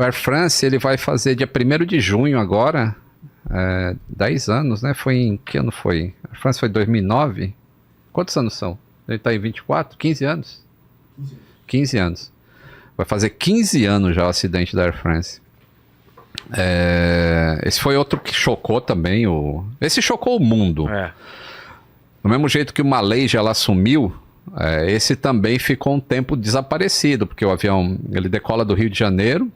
O Air France, ele vai fazer dia 1º de junho agora, 10 anos, né? Que ano foi? A Air France foi 2009? Quantos anos são? Ele tá em 24? 15 anos? 15 anos. Vai fazer 15 anos já o acidente da Air France. Esse foi outro que chocou também. Esse chocou o mundo. Do mesmo jeito que o Malaysia ela sumiu, esse também ficou um tempo desaparecido, porque o avião ele decola do Rio de Janeiro,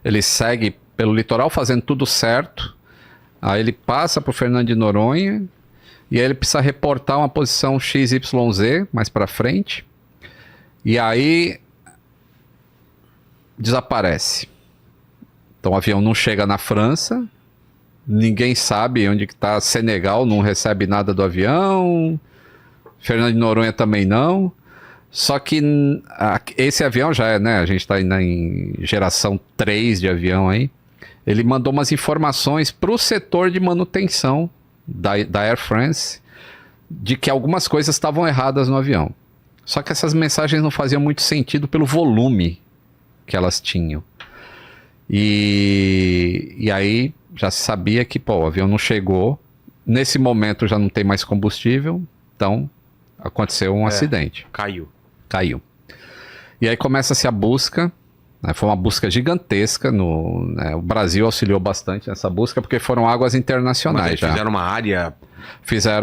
ele segue pelo litoral fazendo tudo certo, aí ele passa para o Fernando de Noronha, e aí ele precisa reportar uma posição XYZ mais para frente, e aí desaparece. Então o avião não chega na França, ninguém sabe onde que está. Senegal não recebe nada do avião, Fernando de Noronha também não. Só que esse avião já né? A gente está em geração 3 de avião aí. Ele mandou umas informações para o setor de manutenção da Air France de que algumas coisas estavam erradas no avião. Só que essas mensagens não faziam muito sentido pelo volume que elas tinham. E aí já se sabia que o avião não chegou. Nesse momento já não tem mais combustível. Então aconteceu um acidente. Caiu. E aí começa-se a busca. Foi uma busca gigantesca. O Brasil auxiliou bastante nessa busca, porque foram águas internacionais. Já fizeram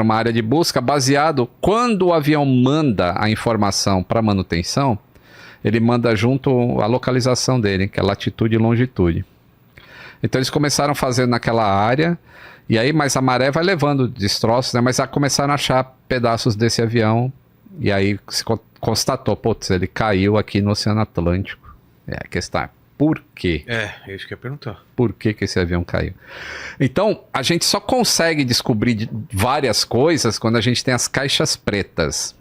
uma área de busca baseado... Quando o avião manda a informação para manutenção, ele manda junto a localização dele, que é latitude e longitude. Então eles começaram fazendo naquela área, e aí, mas a maré vai levando destroços, né? Mas já começaram a achar pedaços desse avião, e aí se constatou, ele caiu aqui no Oceano Atlântico. A questão é, por quê? É isso que eu ia perguntar. Por que esse avião caiu? Então, a gente só consegue descobrir várias coisas quando a gente tem as caixas pretas.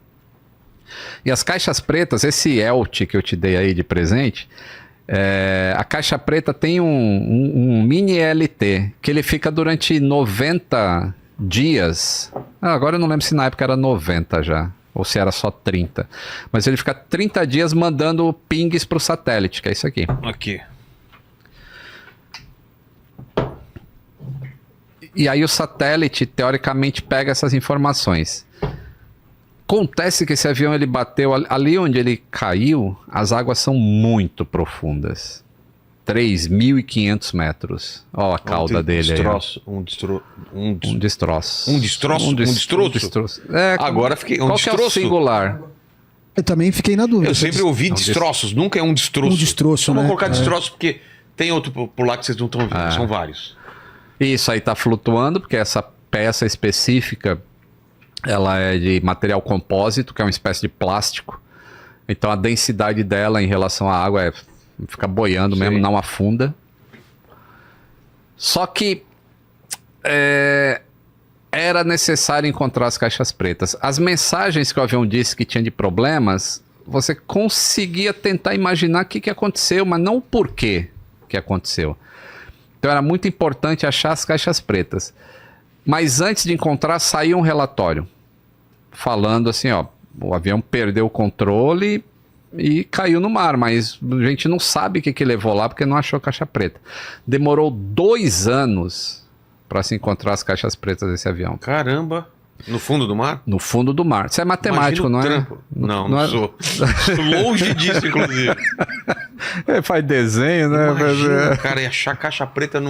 E as caixas pretas, esse ELT que eu te dei aí de presente, a caixa preta tem um mini LT, que ele fica durante 90 dias. Agora eu não lembro se na época era 90 já, ou se era só 30. Mas ele fica 30 dias mandando pings para o satélite, que é isso aqui. Aqui. E aí o satélite, teoricamente, pega essas informações. Acontece que esse avião ele bateu ali onde ele caiu, as águas são muito profundas. 3.500 metros. Ó a cauda dele aí. Um destroço. Agora fiquei. Qual que é o singular? Eu também fiquei na dúvida. Eu sempre ouvi destroços, nunca é um destroço. Um destroço, né? Vamos colocar destroços porque tem outro por lá que vocês não estão vendo, são vários. Isso aí tá flutuando, porque essa peça específica ela é de material compósito, que é uma espécie de plástico. Então a densidade dela em relação à água fica boiando mesmo, não afunda. Só que era necessário encontrar as caixas pretas. As mensagens que o avião disse que tinha de problemas, você conseguia tentar imaginar o que aconteceu, mas não o porquê que aconteceu. Então era muito importante achar as caixas pretas. Mas antes de encontrar, saiu um relatório falando assim, o avião perdeu o controle e caiu no mar, mas a gente não sabe o que levou lá porque não achou caixa preta. Demorou 2 anos para se encontrar as caixas pretas desse avião. Caramba! No fundo do mar? No fundo do mar. Você é matemático, não é? Não sou. Longe disso, inclusive. Faz desenho, né? Imagina, cara, e achar caixa preta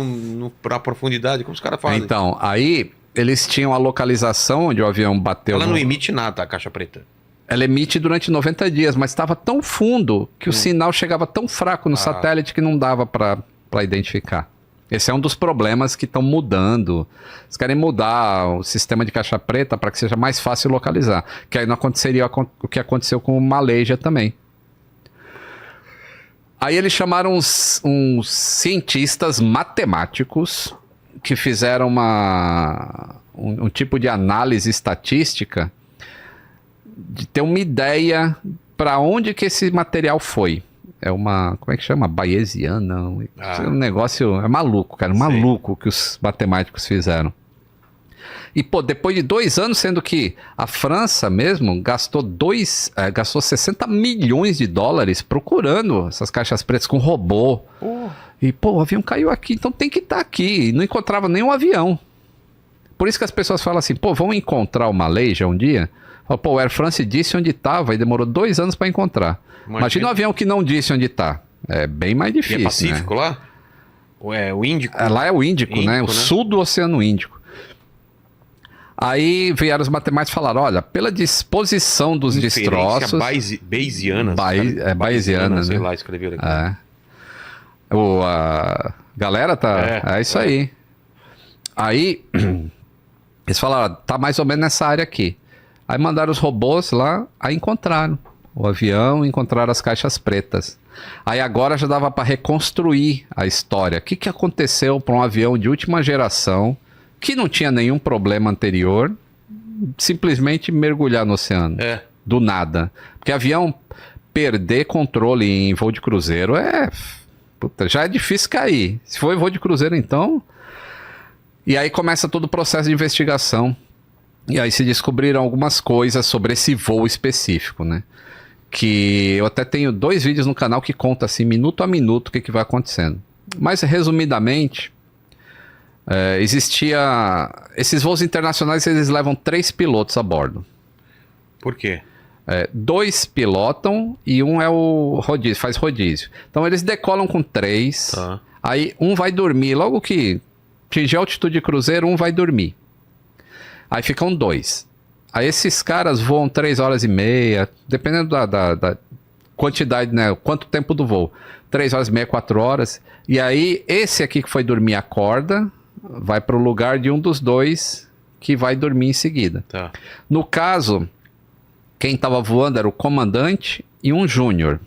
pra profundidade, como os caras fazem? Então, aí eles tinham a localização onde o avião bateu. Ela não emite nada, a caixa preta. Ela emite durante 90 dias, mas estava tão fundo que o sinal chegava tão fraco no satélite que não dava para identificar. Esse é um dos problemas que estão mudando. Eles querem mudar o sistema de caixa preta para que seja mais fácil localizar. Que aí não aconteceria o que aconteceu com o Malaysia também. Aí eles chamaram uns cientistas matemáticos que fizeram um tipo de análise estatística de ter uma ideia para onde que esse material foi. Como é que chama? Bayesiana. Um negócio, é maluco, cara. Maluco que os matemáticos fizeram. E, pô, depois de 2 anos, sendo que a França mesmo gastou 60 milhões de dólares procurando essas caixas pretas com robô. E, pô, o avião caiu aqui, então tem que estar aqui. E não encontrava nenhum avião. Por isso que as pessoas falam assim, pô, vamos encontrar o Malaysia um dia? Pô, o Air France disse onde estava e demorou 2 anos para encontrar. Imagina um avião que não disse onde está. É bem mais difícil. E é Pacífico, né? Lá? Ou é o Índico? Lá é o Índico, né? O sul do Oceano Índico. Aí vieram os matemáticos e falaram, olha, pela disposição dos destroços... Bayesiana. Bayesiana, né? Sei lá, escreveu aqui. A galera tá... É isso aí. Aí, eles falaram, tá mais ou menos nessa área aqui. Aí mandaram os robôs lá, aí encontraram o avião, encontraram as caixas pretas. Aí agora já dava para reconstruir a história. O que aconteceu para um avião de última geração, que não tinha nenhum problema anterior, simplesmente mergulhar no oceano? Do nada. Porque avião perder controle em voo de cruzeiro já é difícil cair. Se for em voo de cruzeiro, então... E aí começa todo o processo de investigação. E aí se descobriram algumas coisas sobre esse voo específico, né? Que eu até tenho 2 vídeos no canal que contam assim, minuto a minuto, o que vai acontecendo. Mas, resumidamente, esses voos internacionais, eles levam 3 pilotos a bordo. Por quê? 2 pilotam e um é o rodízio, faz rodízio. Então, eles decolam com 3, aí um vai dormir. Logo que atingir a altitude de cruzeiro, um vai dormir. Aí ficam 2. Aí esses caras voam 3 horas e meia, dependendo da quantidade, né? Quanto tempo do voo. 3 horas e meia, 4 horas. E aí, esse aqui que foi dormir acorda, vai para o lugar de um dos 2 que vai dormir em seguida. Tá. No caso, quem estava voando era o comandante e um júnior.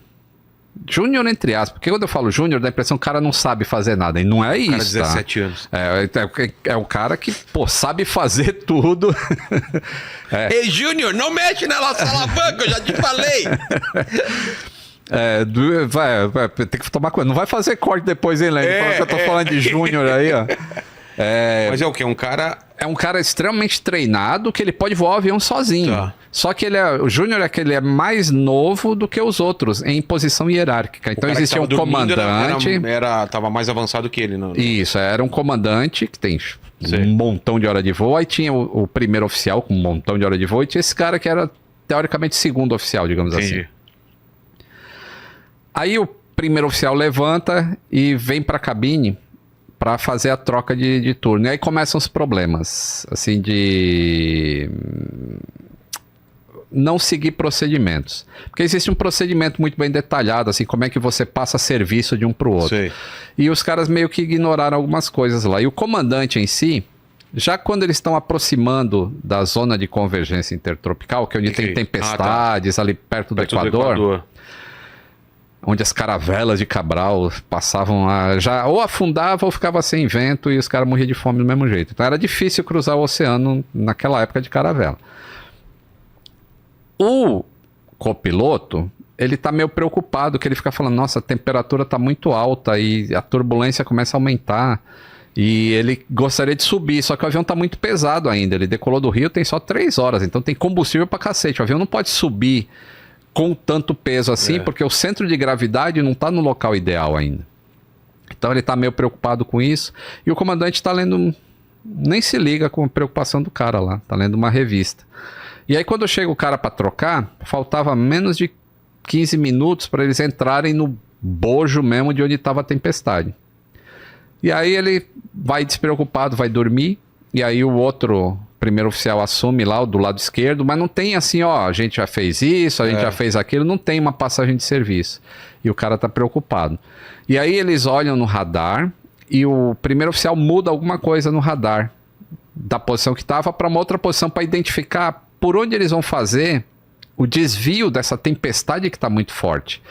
Júnior entre aspas, porque quando eu falo júnior, dá a impressão que o cara não sabe fazer nada, e não é isso, cara, 17 anos. É o cara que, pô, sabe fazer tudo. Ei, Júnior, não mexe na nossa alavanca, eu já te falei. Vai, tem que tomar cuidado, não vai fazer corte depois, hein, Lênin? Eu tô falando de júnior aí, ó. Mas é o quê? Um cara... É um cara extremamente treinado que ele pode voar o avião sozinho. Tá. Só que o Júnior ele é mais novo do que os outros em posição hierárquica. Então existia um comandante... Tava mais avançado que ele. Não. Isso, era um comandante que tem um montão de hora de voo. Aí tinha o primeiro oficial com um montão de hora de voo. E tinha esse cara que era teoricamente segundo oficial, digamos assim. Aí o primeiro oficial levanta e vem para a cabine para fazer a troca de turno. E aí começam os problemas, assim, de não seguir procedimentos. Porque existe um procedimento muito bem detalhado, assim, como é que você passa serviço de um para o outro. Sei. E os caras meio que ignoraram algumas coisas lá. E o comandante em si, já quando eles estão aproximando da zona de convergência intertropical, que é onde tem tempestades ali perto do Equador, onde as caravelas de Cabral passavam já ou afundava ou ficava sem vento e os caras morriam de fome do mesmo jeito. Então era difícil cruzar o oceano naquela época de caravela. O copiloto, ele tá meio preocupado, que ele fica falando, nossa, a temperatura tá muito alta e a turbulência começa a aumentar. E ele gostaria de subir, só que o avião tá muito pesado ainda. Ele decolou do Rio, tem só 3 horas, então tem combustível pra cacete. O avião não pode subir com tanto peso assim, porque o centro de gravidade não está no local ideal ainda. Então ele está meio preocupado com isso. E o comandante está lendo... Nem se liga com a preocupação do cara lá. Está lendo uma revista. E aí quando chega o cara para trocar, faltava menos de 15 minutos para eles entrarem no bojo mesmo de onde estava a tempestade. E aí ele vai despreocupado, vai dormir. E aí o outro... primeiro oficial assume lá do lado esquerdo, mas não tem assim, ó, a gente já fez isso, a gente já fez aquilo, não tem uma passagem de serviço. E o cara tá preocupado. E aí eles olham no radar e o primeiro oficial muda alguma coisa no radar da posição que estava para uma outra posição para identificar por onde eles vão fazer o desvio dessa tempestade que está muito forte.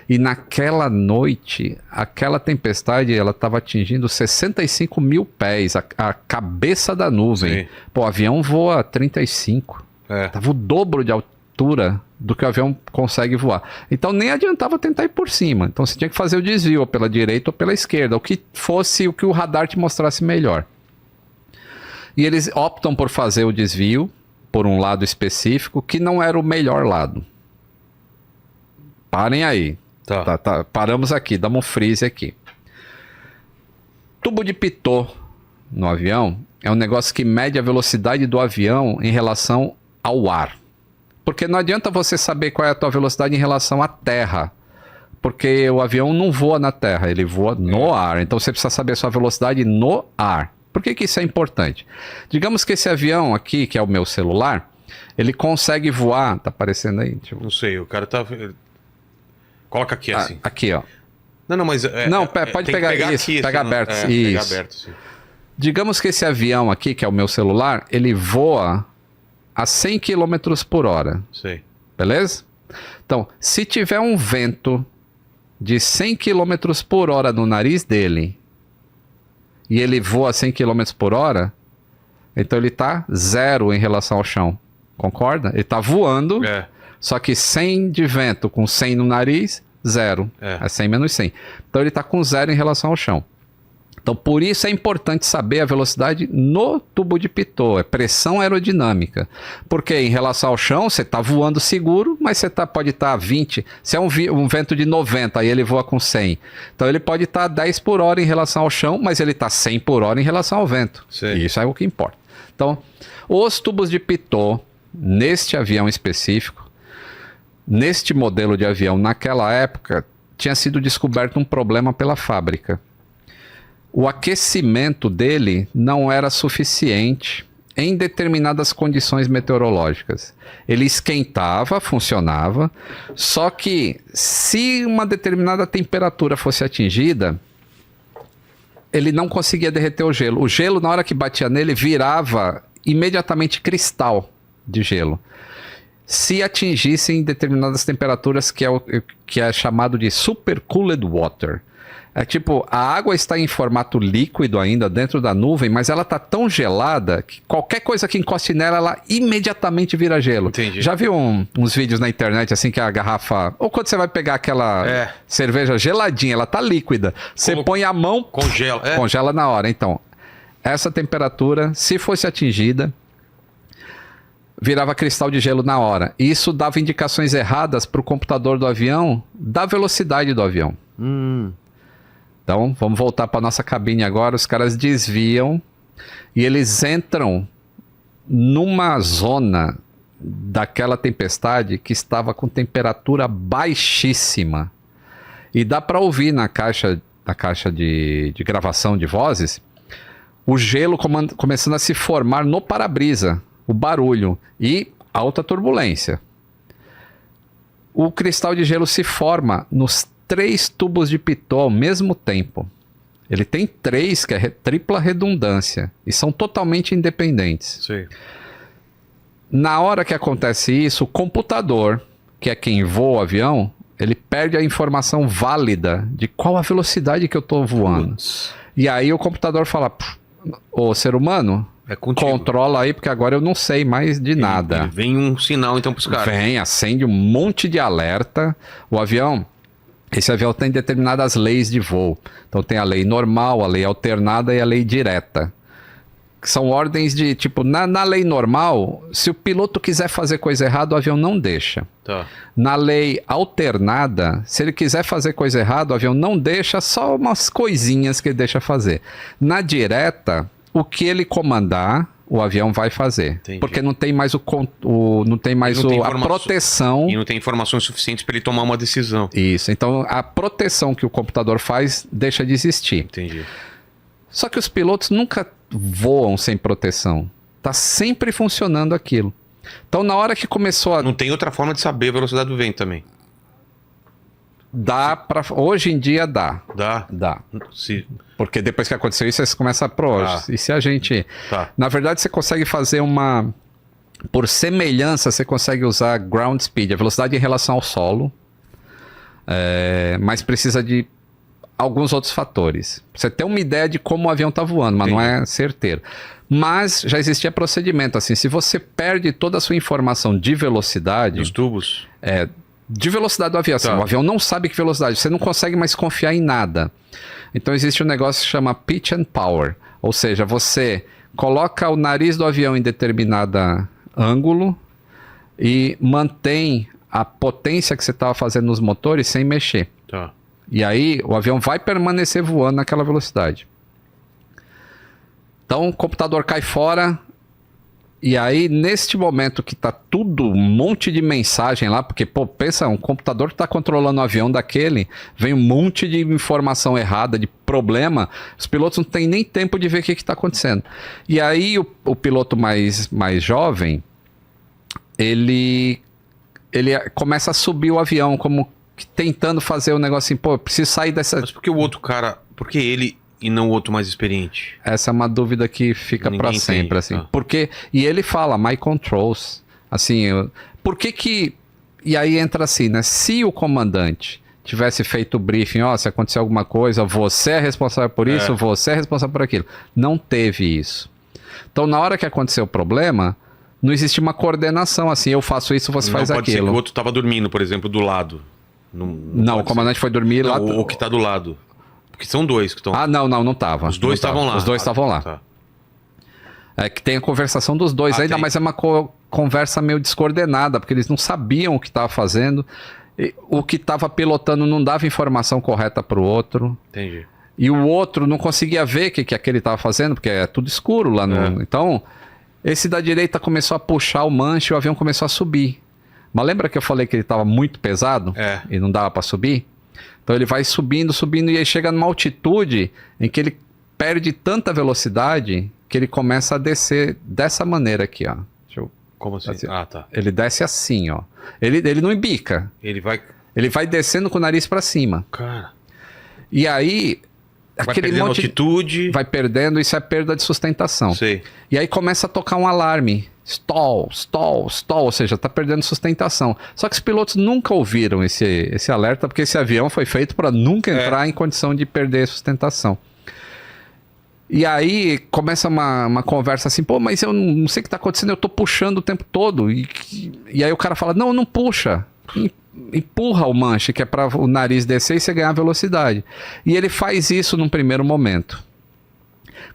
E naquela noite, aquela tempestade, ela estava atingindo 65 mil pés, a cabeça da nuvem. Sim. Pô, o avião voa 35. Tava o dobro de altura do que o avião consegue voar. Então nem adiantava tentar ir por cima. Então você tinha que fazer o desvio, ou pela direita ou pela esquerda, o que fosse o que o radar te mostrasse melhor. E eles optam por fazer o desvio por um lado específico que não era o melhor lado. Parem aí. Tá. Paramos aqui, damos um freeze aqui. Tubo de pitot no avião é um negócio que mede a velocidade do avião em relação ao ar. Porque não adianta você saber qual é a tua velocidade em relação à terra. Porque o avião não voa na terra, ele voa no ar. Então você precisa saber a sua velocidade no ar. Por que isso é importante? Digamos que esse avião aqui, que é o meu celular, ele consegue voar... Tá aparecendo aí? Não sei, o cara tá... Coloca aqui assim. Aqui, ó. Não, mas... pode pegar isso, aqui, pega aberto. Isso. Pega aberto, sim. Digamos que esse avião aqui, que é o meu celular, ele voa a 100 km por hora. Sei. Beleza? Então, se tiver um vento de 100 km por hora no nariz dele e ele voa a 100 km por hora, então ele tá 0 em relação ao chão. Concorda? Ele tá voando, só que 100 de vento com 100 no nariz, 0. É 100 menos 100. Então ele tá com 0 em relação ao chão. Então, por isso é importante saber a velocidade no tubo de pitot, é pressão aerodinâmica. Porque em relação ao chão, você está voando seguro, mas você pode estar a 20. Se é um vento de 90, aí ele voa com 100. Então, ele pode estar a 10 por hora em relação ao chão, mas ele está 100 por hora em relação ao vento. Sim. E isso é o que importa. Então, os tubos de pitot, neste avião específico, neste modelo de avião, naquela época, tinha sido descoberto um problema pela fábrica. O aquecimento dele não era suficiente em determinadas condições meteorológicas. Ele esquentava, funcionava, só que se uma determinada temperatura fosse atingida, ele não conseguia derreter o gelo. O gelo, na hora que batia nele, virava imediatamente cristal de gelo. Se atingissem determinadas temperaturas, que é chamado de supercooled water. É tipo, a água está em formato líquido ainda dentro da nuvem, mas ela está tão gelada que qualquer coisa que encoste nela, ela imediatamente vira gelo. Entendi. Já viu uns vídeos na internet assim que a garrafa... Ou quando você vai pegar aquela cerveja geladinha, ela tá líquida. Você põe a mão... Congela. Congela na hora. Então, essa temperatura, se fosse atingida, virava cristal de gelo na hora. E isso dava indicações erradas para o computador do avião da velocidade do avião. Então, vamos voltar para nossa cabine agora. Os caras desviam e eles entram numa zona daquela tempestade que estava com temperatura baixíssima. E dá para ouvir na caixa de gravação de vozes o gelo começando a se formar no para-brisa, o barulho e alta turbulência. O cristal de gelo se forma nos 3 tubos de pitot ao mesmo tempo. Ele tem 3, que é tripla redundância, e são totalmente independentes. Sim. Na hora que acontece isso, o computador, que é quem voa o avião, ele perde a informação válida de qual a velocidade que eu estou voando. E aí o computador fala, ô ser humano, controla aí, porque agora eu não sei mais de nada. Vem um sinal então para os caras. Vem, acende um monte de alerta. Esse avião tem determinadas leis de voo. Então tem a lei normal, a lei alternada e a lei direta. Que são ordens de, tipo, na lei normal, se o piloto quiser fazer coisa errada, o avião não deixa. Tá. Na lei alternada, se ele quiser fazer coisa errada, o avião não deixa, só umas coisinhas que ele deixa fazer. Na direta, o que ele comandar, o avião vai fazer. Entendi. Porque não tem mais a proteção. E não tem informações suficientes para ele tomar uma decisão. Isso. Então, a proteção que o computador faz deixa de existir. Entendi. Só que os pilotos nunca voam sem proteção. Tá sempre funcionando aquilo. Então, na hora que começou a... Não tem outra forma de saber a velocidade do vento também. Dá para... Hoje em dia dá. Dá. Porque depois que aconteceu isso, você começa a... E se a gente... Na verdade, você consegue fazer uma... Por semelhança, você consegue usar ground speed, a velocidade em relação ao solo. Mas precisa de alguns outros fatores. Você tem uma ideia de como o avião está voando, mas não é certeiro. Mas já existia procedimento, assim, se você perde toda a sua informação de velocidade... Dos tubos? De velocidade do avião. Assim, o avião não sabe que velocidade, você não consegue mais confiar em nada. Então existe um negócio que chama pitch and power. Ou seja, você coloca o nariz do avião em determinado ângulo e mantém a potência que você estava fazendo nos motores sem mexer. Tá. E aí o avião vai permanecer voando naquela velocidade. Então o computador cai fora. E aí, neste momento que tá tudo, um monte de mensagem lá, porque, pô, pensa, um computador que tá controlando o avião daquele, vem um monte de informação errada, de problema, os pilotos não têm nem tempo de ver o que tá acontecendo. E aí, o piloto mais jovem, ele começa a subir o avião, como que tentando fazer o negócio assim, pô, eu preciso sair dessa... Mas por que o outro cara, por que ele... E não o outro mais experiente? Essa é uma dúvida que fica para sempre, entende, assim. tá. Porque, e ele fala, my controls. Assim, por que... E aí entra assim, né? Se o comandante tivesse feito o briefing, ó, se acontecer alguma coisa, você é responsável por isso, você é responsável por aquilo. Não teve isso. Então, na hora que aconteceu o problema, não existe uma coordenação, assim, eu faço isso, você faz pode ser aquilo. que o outro tava dormindo, por exemplo, do lado. Não, o comandante foi dormir lá... O que tá do lado. Porque são dois que estão... Ah, não tava. Os dois estavam lá. Os dois estavam lá. Tá. É que tem a conversação dos dois ainda, tem. mas é uma conversa meio descoordenada, porque eles não sabiam o que estava fazendo. O que estava pilotando não dava informação correta para o outro. Entendi. E o outro não conseguia ver o que aquele estava fazendo, porque é tudo escuro lá no... Então, esse da direita começou a puxar o manche e o avião começou a subir. Mas lembra que eu falei que ele estava muito pesado? E não dava para subir? Então ele vai subindo e aí chega numa altitude em que ele perde tanta velocidade que ele começa a descer dessa maneira aqui, ó. Deixa eu... Como assim? Ah, tá. Ele desce assim, ó. Ele não embica. Ele vai descendo com o nariz para cima. Cara. E aí... Vai perdendo altitude. Vai perdendo, isso é perda de sustentação. Sei. E aí começa a tocar um alarme. Stall, ou seja, tá perdendo sustentação. Só que os pilotos nunca ouviram esse alerta, porque esse avião foi feito para nunca entrar em condição de perder sustentação. E aí começa uma conversa assim, pô, mas eu não sei o que tá acontecendo, eu tô puxando o tempo todo. E aí o cara fala, não puxa. Empurra o manche, que é para o nariz descer e você ganhar velocidade. E ele faz isso num primeiro momento.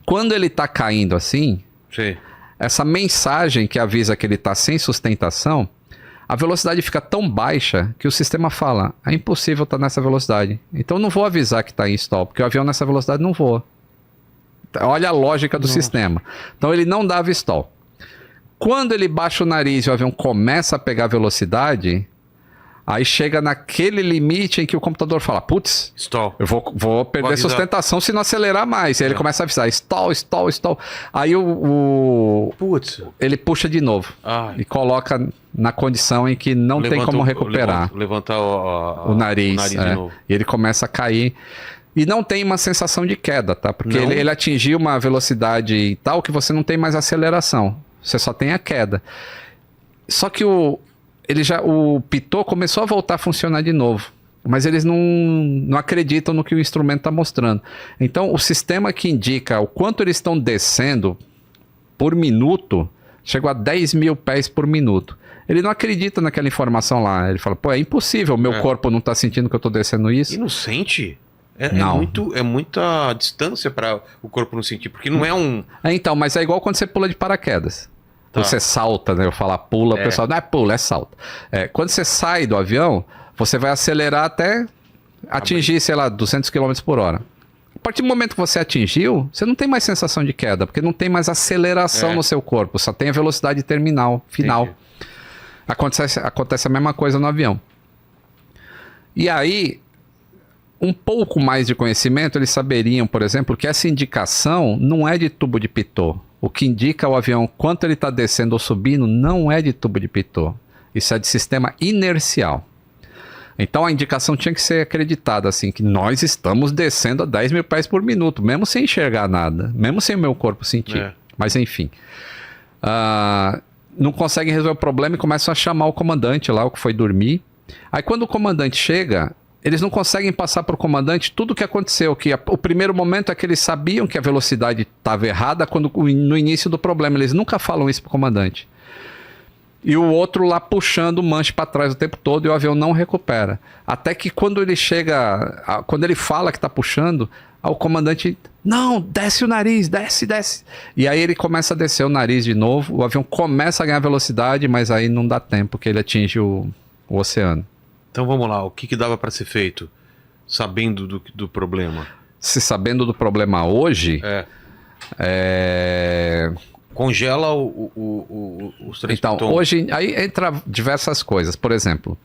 Quando ele tá caindo assim, Sim. essa mensagem que avisa que ele tá sem sustentação, a velocidade fica tão baixa que o sistema fala, é impossível estar nessa velocidade. Então não vou avisar que tá em stall, porque o avião nessa velocidade não voa. Olha a lógica do sistema. Então ele não dava stall. Quando ele baixa o nariz e o avião começa a pegar velocidade... Aí chega naquele limite em que o computador fala, putz, eu vou perder sustentação se não acelerar mais. E aí ele começa a avisar, stall. Aí ele puxa de novo e coloca na condição em que não tem como recuperar. Levantar o nariz de novo. E ele começa a cair. E não tem uma sensação de queda, tá? Porque ele atingiu uma velocidade tal que você não tem mais aceleração. Você só tem a queda. Só que o pitot começou a voltar a funcionar de novo, mas eles não acreditam no que o instrumento está mostrando. Então, o sistema que indica o quanto eles estão descendo por minuto, chegou a 10 mil pés por minuto. Ele não acredita naquela informação lá. Ele fala, pô, é impossível, meu corpo não está sentindo que eu estou descendo isso. E não sente? Não. É muita distância para o corpo não sentir, porque não é um... Então, mas é igual quando você pula de paraquedas. Tá. Você salta, né? Eu falar pula, o pessoal não é pula, é salta. Quando você sai do avião, você vai acelerar até atingir, sei lá, 200 km por hora. A partir do momento que você atingiu, você não tem mais sensação de queda, porque não tem mais aceleração no seu corpo, só tem a velocidade terminal, final. Acontece a mesma coisa no avião. E aí, um pouco mais de conhecimento, eles saberiam, por exemplo, que essa indicação não é de tubo de pitot. O que indica o avião quanto ele está descendo ou subindo não é de tubo de pitot. Isso é de sistema inercial. Então a indicação tinha que ser acreditada, assim, que nós estamos descendo a 10 mil pés por minuto, mesmo sem enxergar nada, mesmo sem o meu corpo sentir. Mas enfim. Não conseguem resolver o problema e começam a chamar o comandante lá, o que foi dormir. Aí quando o comandante chega... Eles não conseguem passar para o comandante tudo o que aconteceu. O primeiro momento é que eles sabiam que a velocidade estava errada no início do problema. Eles nunca falam isso para o comandante. e o outro lá puxando o manche para trás o tempo todo e o avião não recupera. Até que quando ele chega, quando ele fala que tá puxando, o comandante, não, desce o nariz, desce. E aí ele começa a descer o nariz de novo, o avião começa a ganhar velocidade, mas aí não dá tempo que ele atinge o oceano. Então vamos lá, o que dava para ser feito, sabendo do problema? Se sabendo do problema hoje... Congela os três Então, hoje aí entra diversas coisas. Por exemplo,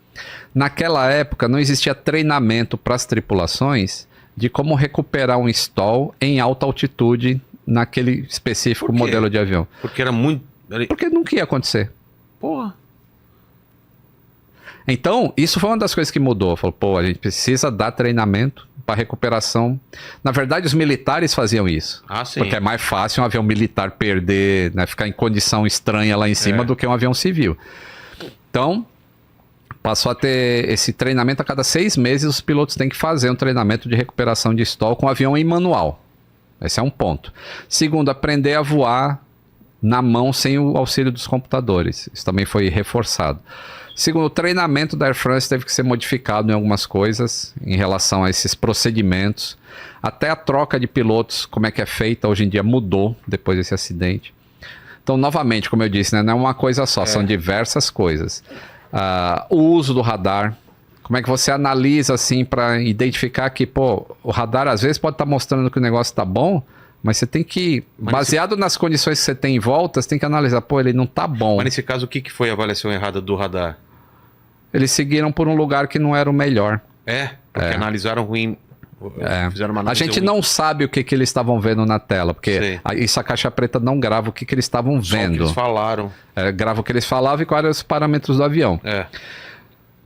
naquela época não existia treinamento para as tripulações de como recuperar um stall em alta altitude naquele específico modelo de avião. Porque era muito... Porque nunca ia acontecer. Porra. Então, isso foi uma das coisas que mudou. Falou, pô, a gente precisa dar treinamento para recuperação. Na verdade, os militares faziam isso. Ah, sim. Porque é mais fácil um avião militar perder, né, ficar em condição estranha lá em cima do que um avião civil. Então, passou a ter esse treinamento a cada 6 meses. Os pilotos têm que fazer um treinamento de recuperação de stall com o avião em manual. Esse é um ponto. Segundo, aprender a voar na mão sem o auxílio dos computadores. Isso também foi reforçado. Segundo, o treinamento da Air France teve que ser modificado em algumas coisas em relação a esses procedimentos. Até a troca de pilotos, como é que é feita hoje em dia, mudou depois desse acidente. Então, novamente, como eu disse, né, não é uma coisa só, são diversas coisas. O uso do radar, como é que você analisa assim para identificar que, pô, o radar às vezes pode estar mostrando que o negócio está bom, mas você tem que, baseado nas condições que você tem em volta, você tem que analisar, pô, ele não tá bom. Mas nesse caso, o que foi a avaliação errada do radar? Eles seguiram por um lugar que não era o melhor. Porque analisaram ruim, fizeram uma análise A gente ruim. não sabe o que eles estavam vendo na tela, porque isso a caixa preta não grava o que eles estavam vendo. Só o que eles falaram. Grava o que eles falavam e quais eram os parâmetros do avião.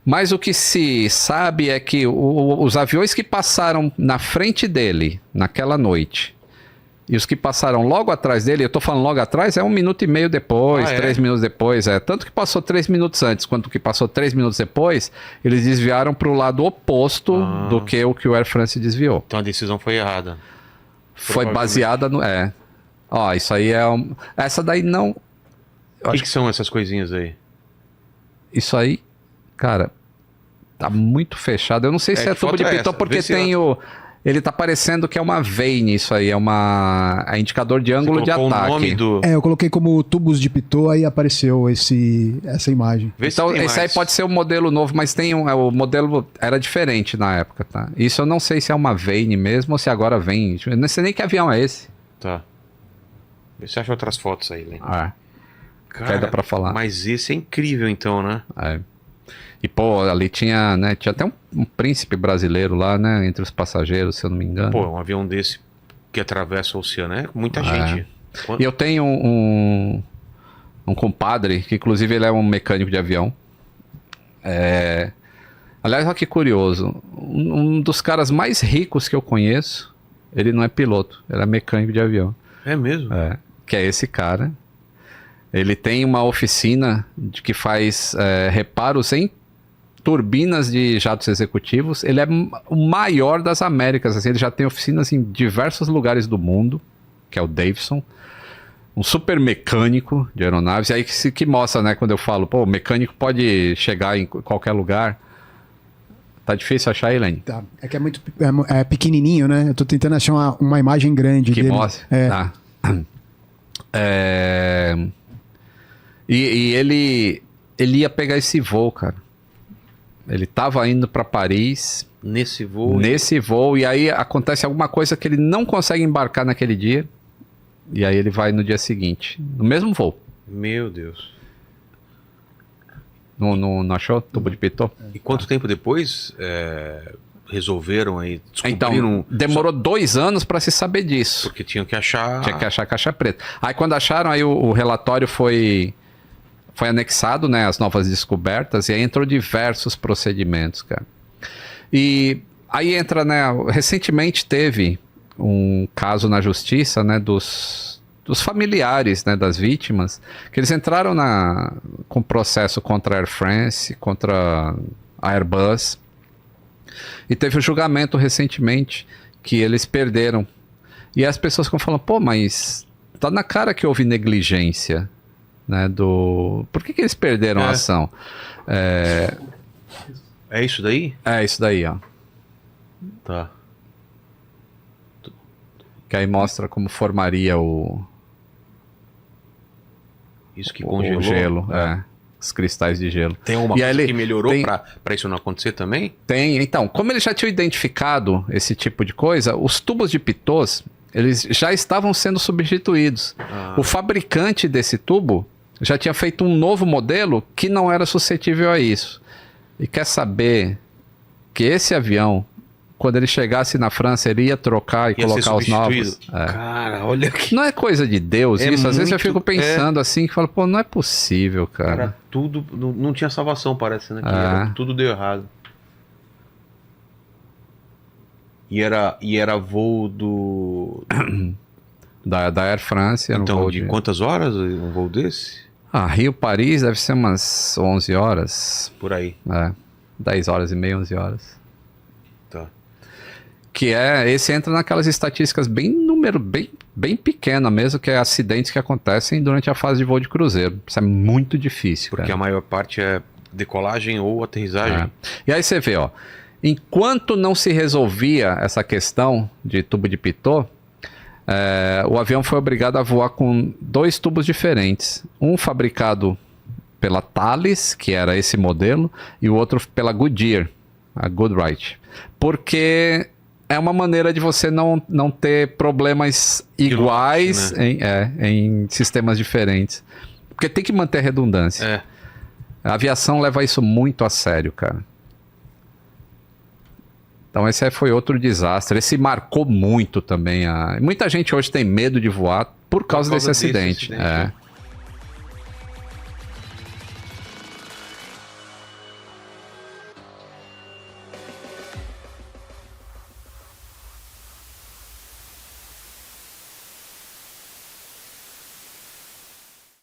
Mas o que se sabe é que os aviões que passaram na frente dele naquela noite e os que passaram logo atrás dele, eu tô falando logo atrás, é 1 minuto e meio depois, 3 minutos depois, tanto que passou 3 minutos antes quanto que passou 3 minutos depois, eles desviaram para o lado oposto do que o Air France desviou. Então a decisão foi errada. Foi baseada no... isso aí é... Essa daí não... O que são essas coisinhas aí? Isso aí, cara, tá muito fechado. Eu não sei se é tubo de pitot, porque tem o... Ele tá parecendo que é uma vane, isso aí, é indicador de ângulo de ataque. O nome do... eu coloquei como tubos de pitot, aí apareceu essa imagem. Então, esse aí pode ser um modelo novo, mas tem o modelo era diferente na época, tá? Isso eu não sei se é uma vane mesmo ou se agora vem. Eu não sei nem que avião é esse. Tá. Você acha outras fotos aí, né? Cara, dá pra falar. Mas esse é incrível então, né? E, pô, ali tinha até um príncipe brasileiro lá, né? Entre os passageiros, se eu não me engano. Pô, um avião desse que atravessa o oceano, muita gente. E eu tenho um compadre, que inclusive ele é um mecânico de avião. Aliás, olha que curioso. Um dos caras mais ricos que eu conheço, ele não é piloto, ele é mecânico de avião. É mesmo? Que é esse cara. Ele tem uma oficina que faz reparos em turbinas de jatos executivos. Ele é o maior das Américas. Assim, ele já tem oficinas em diversos lugares do mundo, que é o Davidson. Um super mecânico de aeronaves. E aí que mostra, né, quando eu falo, pô, o mecânico pode chegar em qualquer lugar. Tá difícil achar, Elaine? Tá. É que é muito pequenininho, né? Eu tô tentando achar uma imagem grande que dele. Mostra. E ele ia pegar esse voo, cara. Ele tava indo para Paris. Nesse voo. E aí acontece alguma coisa que ele não consegue embarcar naquele dia. E aí ele vai no dia seguinte. No mesmo voo. Meu Deus. Não achou? Tubo de pitot? E quanto tempo depois resolveram aí? Então, demorou 2 anos para se saber disso. Porque tinham que achar... Tinha que achar a caixa preta. Aí quando acharam, aí o relatório foi anexado, né, as novas descobertas, e aí entrou diversos procedimentos, cara. E aí entra, né, recentemente teve um caso na justiça, né, dos familiares, né, das vítimas, que eles entraram com processo contra a Air France, contra a Airbus, e teve um julgamento recentemente que eles perderam. E as pessoas ficam falando, pô, mas tá na cara que houve negligência. né, por que eles perderam a ação? É isso daí? É isso daí, ó. Tá. Que aí mostra como formaria Isso que congelou? O gelo, os cristais de gelo. Tem alguma coisa que melhorou para isso não acontecer também? Tem. Então, como eles já tinham identificado esse tipo de coisa, os tubos de pitôs, eles já estavam sendo substituídos. O fabricante desse tubo já tinha feito um novo modelo que não era suscetível a isso. E quer saber que esse avião, quando ele chegasse na França, ele ia trocar e colocar os novos. Cara, olha que... Não é coisa de Deus isso. Às vezes eu fico pensando assim, que falo, pô, não é possível, cara. Cara, tudo... Não tinha salvação, parece, né? Tudo deu errado. E era voo do... da Air France. Era então, um voo de quantas horas um voo desse? Rio-Paris deve ser umas 11 horas. Por aí. 10 horas e meia, 11 horas. Tá. Que esse entra naquelas estatísticas bem pequena mesmo, que é acidentes que acontecem durante a fase de voo de cruzeiro. Isso é muito difícil. Porque a maior parte é decolagem ou aterrissagem. E aí você vê, ó, enquanto não se resolvia essa questão de tubo de pitô, o avião foi obrigado a voar com 2 tubos diferentes. Um fabricado pela Thales, que era esse modelo, e o outro pela Goodyear, a Goodrich. Porque é uma maneira de você não ter problemas iguais, né, em sistemas diferentes. Porque tem que manter a redundância. A aviação leva isso muito a sério, cara. Então esse aí foi outro desastre. Esse marcou muito também. Muita gente hoje tem medo de voar por causa desse acidente.